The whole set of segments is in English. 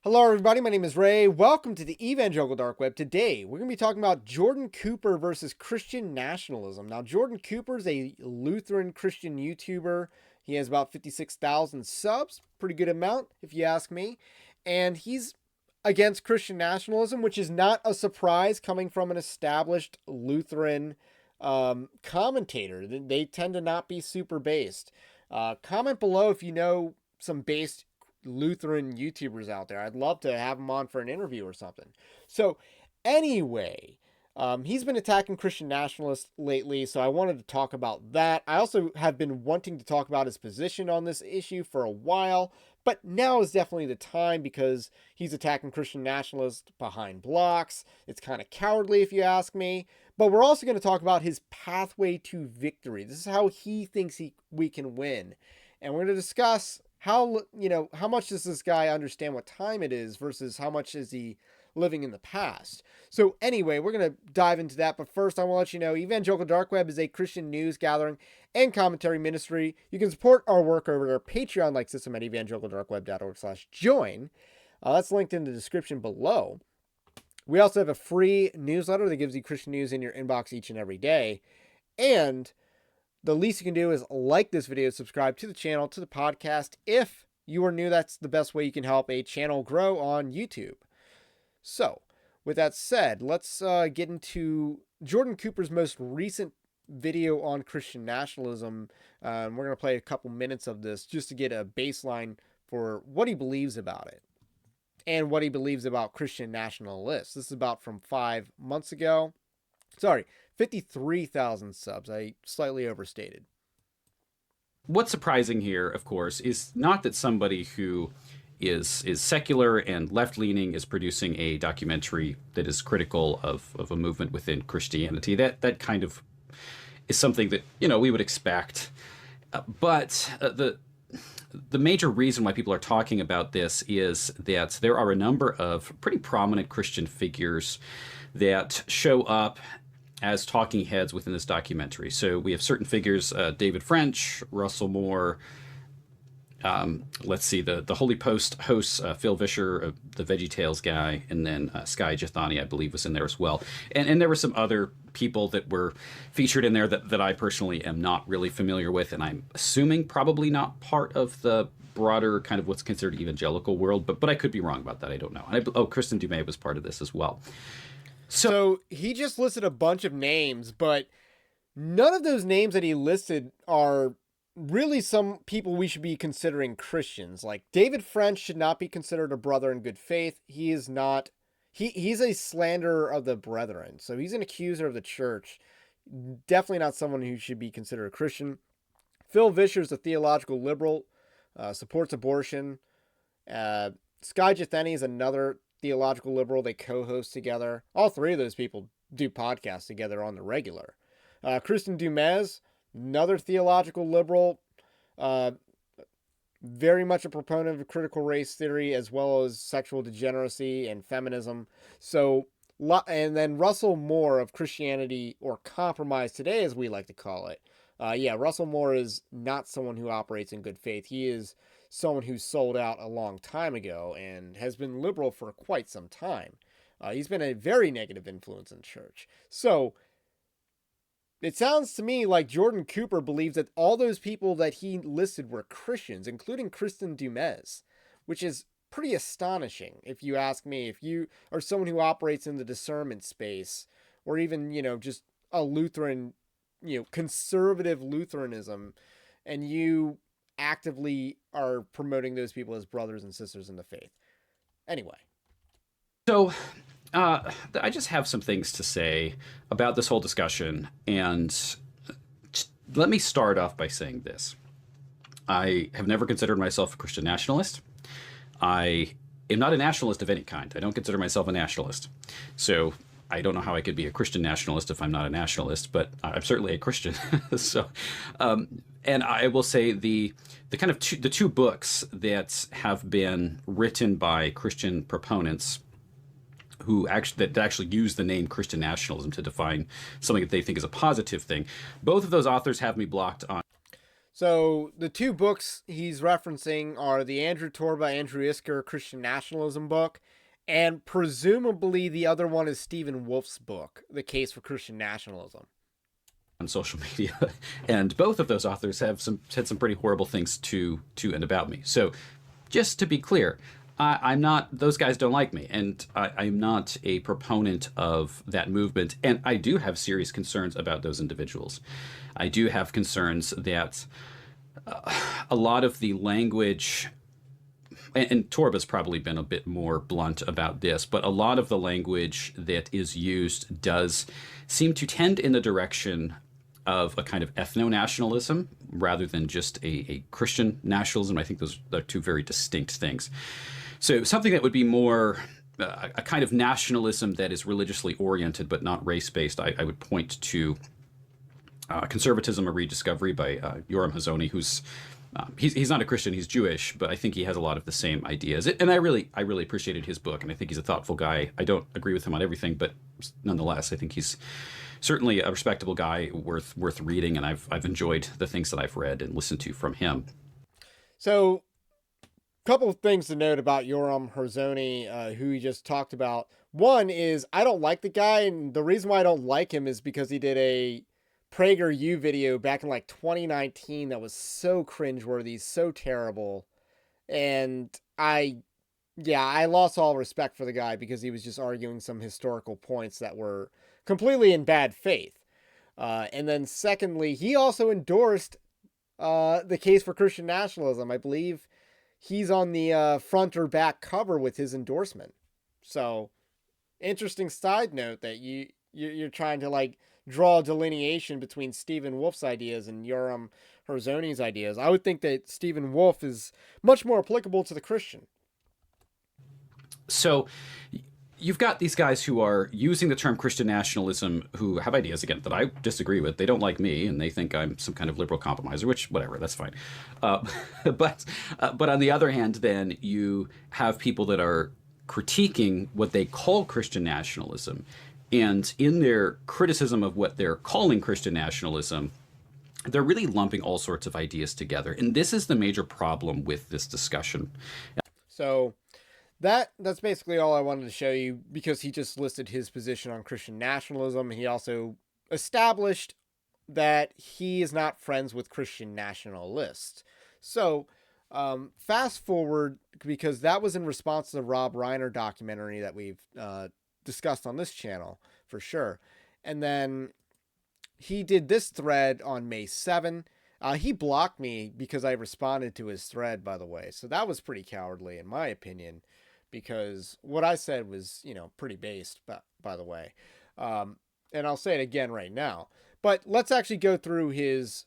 Hello, everybody. My name is Ray. Welcome to the Evangelical Dark Web. Today, we're going to be talking about Jordan Cooper versus Christian nationalism. Now, Jordan Cooper is a Lutheran Christian YouTuber. He has about 56,000 subs. Pretty good amount, if you ask me. And he's against Christian nationalism, which is not a surprise coming from an established Lutheran commentator. They tend to not be super based. Comment below if you know some based Lutheran YouTubers out there. I'd love to have him on for an interview or something. So anyway, he's been attacking Christian nationalists lately, so I wanted to talk about that. I also have been wanting to talk about his position on this issue for a while, but now is definitely the time because he's attacking Christian nationalists behind blocks. It's kind of cowardly if you ask me. But we're also going to talk about his pathway to victory. This is how he thinks we can win. And we're going to discuss how much does this guy understand what time it is versus how much is he living in the past. So anyway, we're going to dive into that. But first, I want to let you know Evangelical Dark Web is a Christian news gathering and commentary ministry. You can support our work over at our Patreon-like system at evangelicaldarkweb.org/join. That's linked in the description below. We also have a free newsletter that gives you Christian news in your inbox each and every day. And the least you can do is like this video, subscribe to the channel, to the podcast. If you are new, that's the best way you can help a channel grow on YouTube. So, with that said, let's get into Jordan Cooper's most recent video on Christian nationalism. We're going to play a couple minutes of this just to get a baseline for what he believes about it and what he believes about Christian nationalists. This is about from 5 months ago. Sorry, 53,000 subs. I slightly overstated. What's surprising here, of course, is not that somebody who is secular and left-leaning is producing a documentary that is critical of a movement within Christianity. That kind of is something that, we would expect. But the major reason why people are talking about this is that there are a number of pretty prominent Christian figures that show up as talking heads within this documentary. So we have certain figures, David French, Russell Moore, let's see, the Holy Post hosts, Phil Vischer, the VeggieTales guy, and then Sky Jethani, I believe, was in there as well. And there were some other people that were featured in there that I personally am not really familiar with, and I'm assuming probably not part of the broader kind of what's considered evangelical world, but I could be wrong about that. I don't know. Kristen Dumais was part of this as well. So he just listed a bunch of names, but none of those names that he listed are really some people we should be considering Christians. Like David French should not be considered a brother in good faith. He is not. He's a slanderer of the brethren. So he's an accuser of the church. Definitely not someone who should be considered a Christian. Phil Vischer is a theological liberal, supports abortion. Sky Jethani is another theological liberal. They co-host together. All three of those people do podcasts together on the regular. Kristen Dumais, another theological liberal, very much a proponent of critical race theory as well as sexual degeneracy and feminism. So, and then Russell Moore of Christianity or Compromise Today, as we like to call it. Russell Moore is not someone who operates in good faith. He is someone who sold out a long time ago and has been liberal for quite some time. He's been a very negative influence in church. So it sounds to me like Jordan Cooper believes that all those people that he listed were Christians, including Kristen Dumais, which is pretty astonishing if you ask me. If you are someone who operates in the discernment space or even, just a Lutheran, conservative Lutheranism, and you actively are promoting those people as brothers and sisters in the faith. Anyway. So I just have some things to say about this whole discussion. And let me start off by saying this. I have never considered myself a Christian nationalist. I am not a nationalist of any kind. I don't consider myself a nationalist. So I don't know how I could be a Christian nationalist if I'm not a nationalist, but I'm certainly a Christian. So, and I will say the two books that have been written by Christian proponents who actually use the name Christian nationalism to define something that they think is a positive thing. Both of those authors have me blocked on. So the two books he's referencing are the Andrew Torba, Andrew Isker Christian Nationalism book, and presumably the other one is Stephen Wolfe's book, The Case for Christian Nationalism. On social media, and both of those authors have said some pretty horrible things to and about me. So, just to be clear, I'm not; those guys don't like me, and I'm not a proponent of that movement. And I do have serious concerns about those individuals. I do have concerns that a lot of the language, and Torba's probably been a bit more blunt about this, but a lot of the language that is used does seem to tend in the direction of a kind of ethno-nationalism rather than just a Christian nationalism. I think those are two very distinct things. So something that would be more a kind of nationalism that is religiously oriented but not race-based, I would point to Conservatism, A Rediscovery by Yoram Hazony, who's he's not a Christian, he's Jewish, but I think he has a lot of the same ideas. And I really appreciated his book, and I think he's a thoughtful guy. I don't agree with him on everything, but nonetheless, I think he's certainly a respectable guy worth reading, and I've enjoyed the things that I've read and listened to from him. So, a couple of things to note about Yoram Hazony, who we just talked about. One is I don't like the guy, and the reason why I don't like him is because he did a PragerU video back in like 2019 that was so cringeworthy, so terrible. And I lost all respect for the guy because he was just arguing some historical points that were completely in bad faith. And then secondly, he also endorsed the Case for Christian Nationalism. I believe he's on the front or back cover with his endorsement. So, interesting side note that you're trying to like draw a delineation between Stephen Wolfe's ideas and Yoram Hazony's ideas. I would think that Stephen Wolfe is much more applicable to the Christian. So you've got these guys who are using the term Christian nationalism who have ideas, again, that I disagree with. They don't like me, and they think I'm some kind of liberal compromiser, which, whatever, that's fine. Uh, but on the other hand, then you have people that are critiquing what they call Christian nationalism. And in their criticism of what they're calling Christian nationalism, they're really lumping all sorts of ideas together. And this is the major problem with this discussion. So that's basically all I wanted to show you because he just listed his position on Christian nationalism. He also established that he is not friends with Christian nationalists. So fast forward, because that was in response to the Rob Reiner documentary that we've discussed on this channel for sure. And then he did this thread on May 7. He blocked me because I responded to his thread, by the way. So that was pretty cowardly, in my opinion, because what I said was, pretty based, by the way. And I'll say it again right now. But let's actually go through his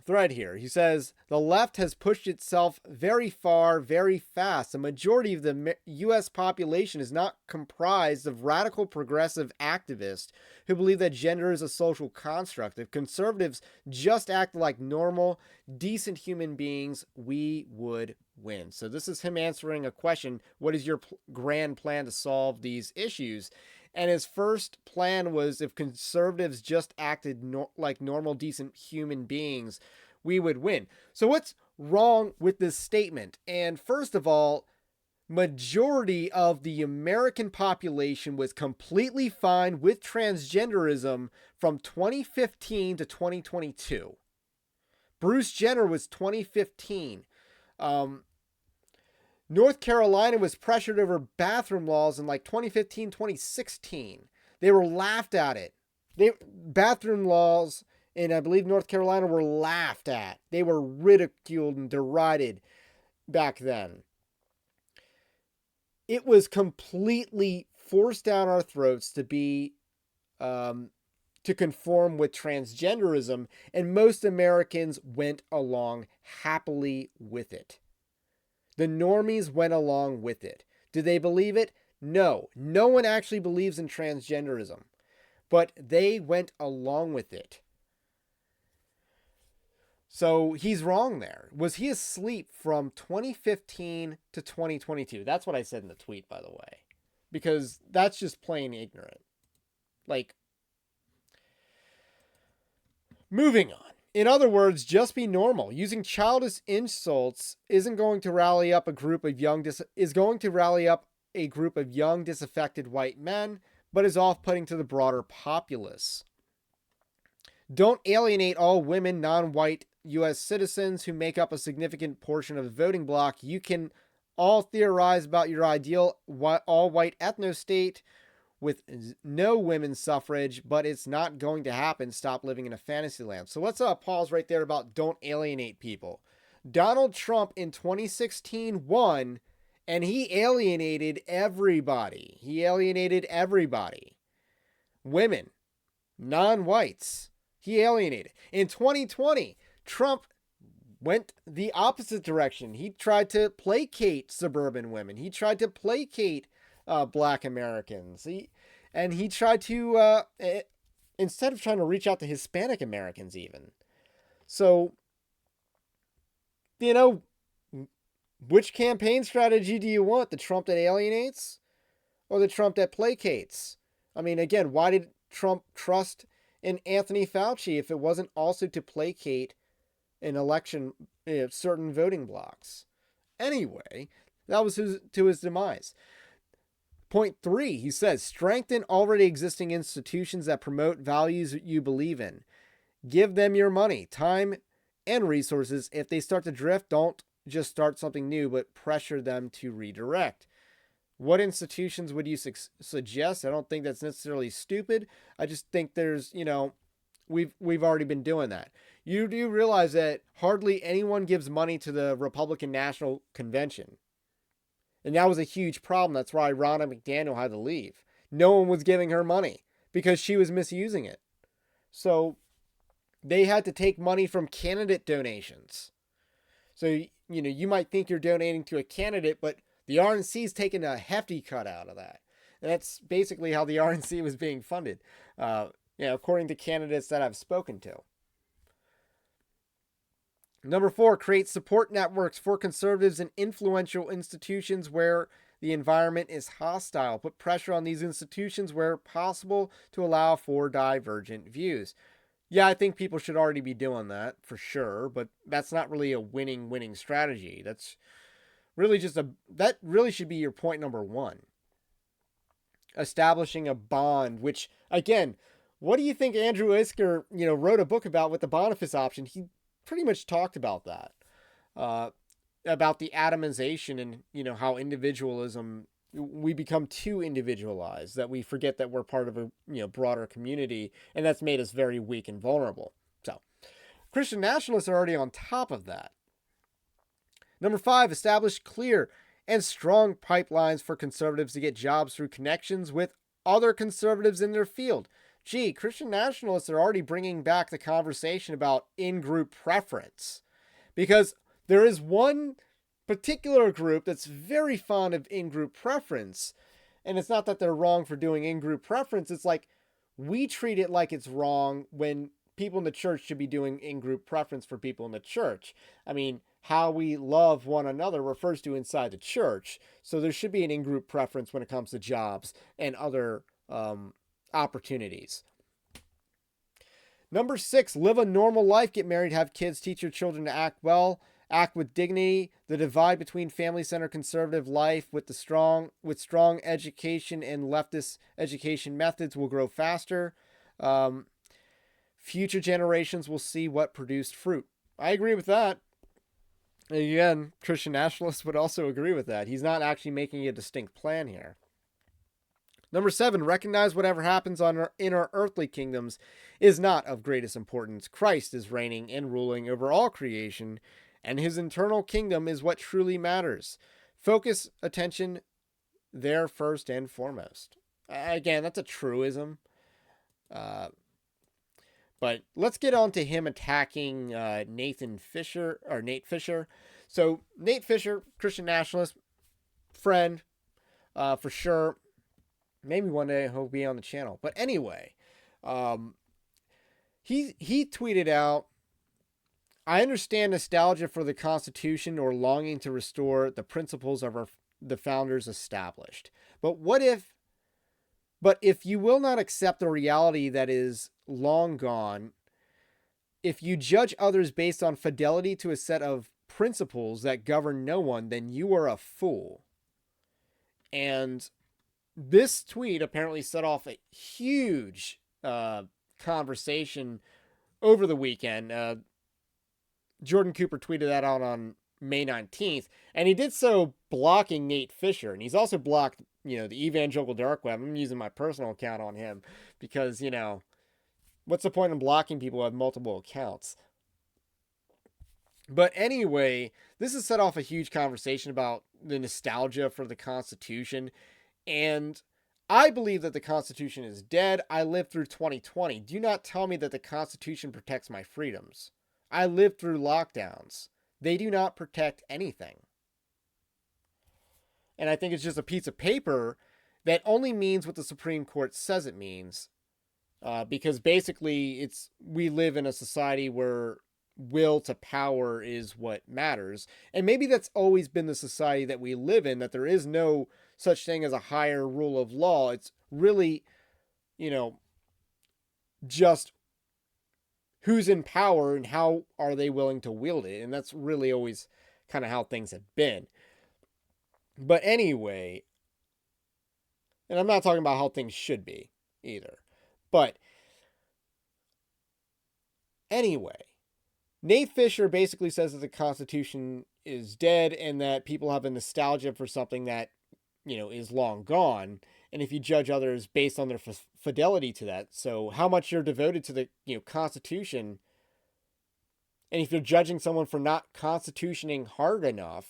thread here. He says, the left has pushed itself very far, very fast. The majority of the U.S. population is not comprised of radical progressive activists who believe that gender is a social construct. If conservatives just acted like normal, decent human beings, we would win. So this is him answering a question. What is your grand plan to solve these issues? And his first plan was if conservatives just acted like normal, decent human beings, we would win. So what's wrong with this statement? And first of all, majority of the American population was completely fine with transgenderism from 2015 to 2022. Bruce Jenner was 2015. North Carolina was pressured over bathroom laws in like 2015, 2016. They were laughed at it. Bathroom laws in, I believe, North Carolina were laughed at. They were ridiculed and derided back then. It was completely forced down our throats to be, to conform with transgenderism, and most Americans went along happily with it. The normies went along with it. Do they believe it? No. No one actually believes in transgenderism. But they went along with it. So he's wrong there. Was he asleep from 2015 to 2022? That's what I said in the tweet, by the way. Because that's just plain ignorant. Like, moving on. In other words, just be normal. Using childish insults isn't going to rally up a group of young disaffected white men, but is off-putting to the broader populace. Don't alienate all women, non-white U.S. citizens who make up a significant portion of the voting bloc. You can all theorize about your ideal all-white ethno-state with no women's suffrage, but it's not going to happen. Stop living in a fantasy land. So let's pause right there about don't alienate people. Donald Trump in 2016 won, and he alienated everybody. Women, non-whites, he alienated. In 2020, Trump went the opposite direction. He tried to placate suburban women. He tried to placate Black Americans. He tried to, instead of trying to reach out to Hispanic Americans even. So, which campaign strategy do you want? The Trump that alienates or the Trump that placates? I mean, again, why did Trump trust in Anthony Fauci if it wasn't also to placate an election, certain voting blocks? Anyway, that was to his demise. Point 3, he says, strengthen already existing institutions that promote values you believe in. Give them your money, time, and resources. If they start to drift, don't just start something new, but pressure them to redirect. What institutions would you suggest? I don't think that's necessarily stupid. I just think there's, we've already been doing that. You do realize that hardly anyone gives money to the Republican National Convention. And that was a huge problem. That's why Ronna McDaniel had to leave. No one was giving her money because she was misusing it. So they had to take money from candidate donations. So, you might think you're donating to a candidate, but the RNC is taking a hefty cut out of that. And that's basically how the RNC was being funded, according to candidates that I've spoken to. Number 4, create support networks for conservatives in influential institutions where the environment is hostile. Put pressure on these institutions where possible to allow for divergent views. Yeah, I think people should already be doing that for sure, but that's not really a winning strategy. That's really that really should be your point number 1. Establishing a bond, which again, what do you think Andrew Isker, wrote a book about with the Boniface option? He pretty much talked about that, about the atomization and, how individualism, we become too individualized, that we forget that we're part of a, broader community, and that's made us very weak and vulnerable. So Christian nationalists are already on top of that. Number 5, establish clear and strong pipelines for conservatives to get jobs through connections with other conservatives in their field. Gee, Christian nationalists are already bringing back the conversation about in-group preference, because there is one particular group that's very fond of in-group preference, and it's not that they're wrong for doing in-group preference. It's like we treat it like it's wrong when people in the church should be doing in-group preference for people in the church. I mean, how we love one another refers to inside the church, so there should be an in-group preference when it comes to jobs and other opportunities. Number 6, live a normal life, get married, have kids, teach your children to act well, act with dignity. The divide between family-centered conservative life with strong education and leftist education methods will grow faster. Future generations will see what produced fruit. I agree with that. Again, Christian nationalists would also agree with that. He's not actually making a distinct plan here. Number 7, recognize whatever happens in our earthly kingdoms is not of greatest importance. Christ is reigning and ruling over all creation, and his eternal kingdom is what truly matters. Focus attention there first and foremost. Again, that's a truism. But let's get on to him attacking Nate Fisher. So Nate Fisher, Christian nationalist, friend, for sure. Maybe one day he'll be on the channel. But anyway, he tweeted out, I understand nostalgia for the Constitution or longing to restore the principles of the founders established. But if you will not accept the reality that is long gone, If you judge others based on fidelity to a set of principles that govern no one, then you are a fool. And this tweet apparently set off a huge conversation over the weekend. Jordan Cooper tweeted that out on May 19th, and he did so blocking Nate Fisher, and he's also blocked, the Evangelical Dark Web. I'm using my personal account on him because, what's the point in blocking people who have multiple accounts? But anyway, this has set off a huge conversation about the nostalgia for the Constitution, and I believe that the Constitution is dead. I lived through 2020. Do not tell me that the Constitution protects my freedoms. I lived through lockdowns. They do not protect anything. And I think it's just a piece of paper that only means what the Supreme Court says it means. Because basically, we live in a society where will to power is what matters. And maybe that's always been the society that we live in, that there is no such thing as a higher rule of law. It's really, just who's in power and how are they willing to wield it. And that's really always kind of how things have been. But anyway, and I'm not talking about how things should be either. But anyway, Nate Fisher basically says that the Constitution is dead and that people have a nostalgia for something that, is long gone. And if you judge others based on their fidelity to that, so how much you're devoted to the, Constitution, and if you're judging someone for not constitutioning hard enough,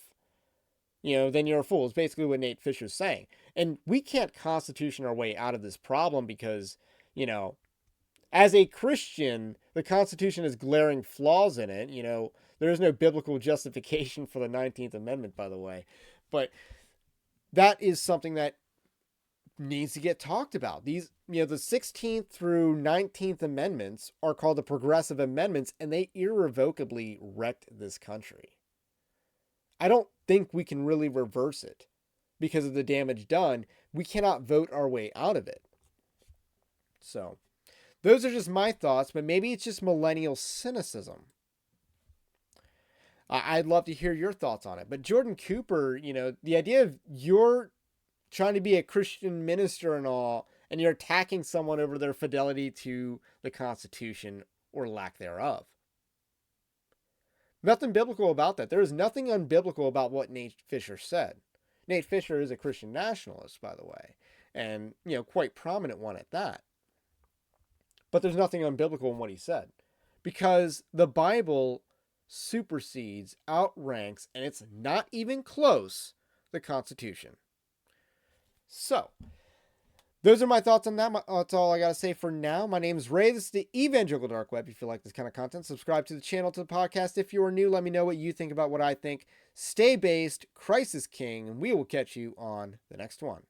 then you're a fool. It's basically what Nate Fisher's saying. And we can't constitution our way out of this problem because, as a Christian, the Constitution has glaring flaws in it. There is no biblical justification for the 19th Amendment, by the way. But that is something that needs to get talked about. These, the 16th through 19th Amendments are called the Progressive Amendments, and they irrevocably wrecked this country. I don't think we can really reverse it because of the damage done. We cannot vote our way out of it. So, those are just my thoughts, but maybe it's just millennial cynicism. I'd love to hear your thoughts on it. But Jordan Cooper, the idea of you're trying to be a Christian minister and all, and you're attacking someone over their fidelity to the Constitution or lack thereof. Nothing biblical about that. There is nothing unbiblical about what Nate Fisher said. Nate Fisher is a Christian nationalist, by the way, and, quite prominent one at that. But there's nothing unbiblical in what he said, because the Bible supersedes, outranks, and it's not even close, the Constitution. So, those are my thoughts on that. That's all I got to say for now. My name is Ray. This is the Evangelical Dark Web. If you like this kind of content, subscribe to the channel, to the podcast. If you are new, let me know what you think about what I think. Stay based. Christ is King, and we will catch you on the next one.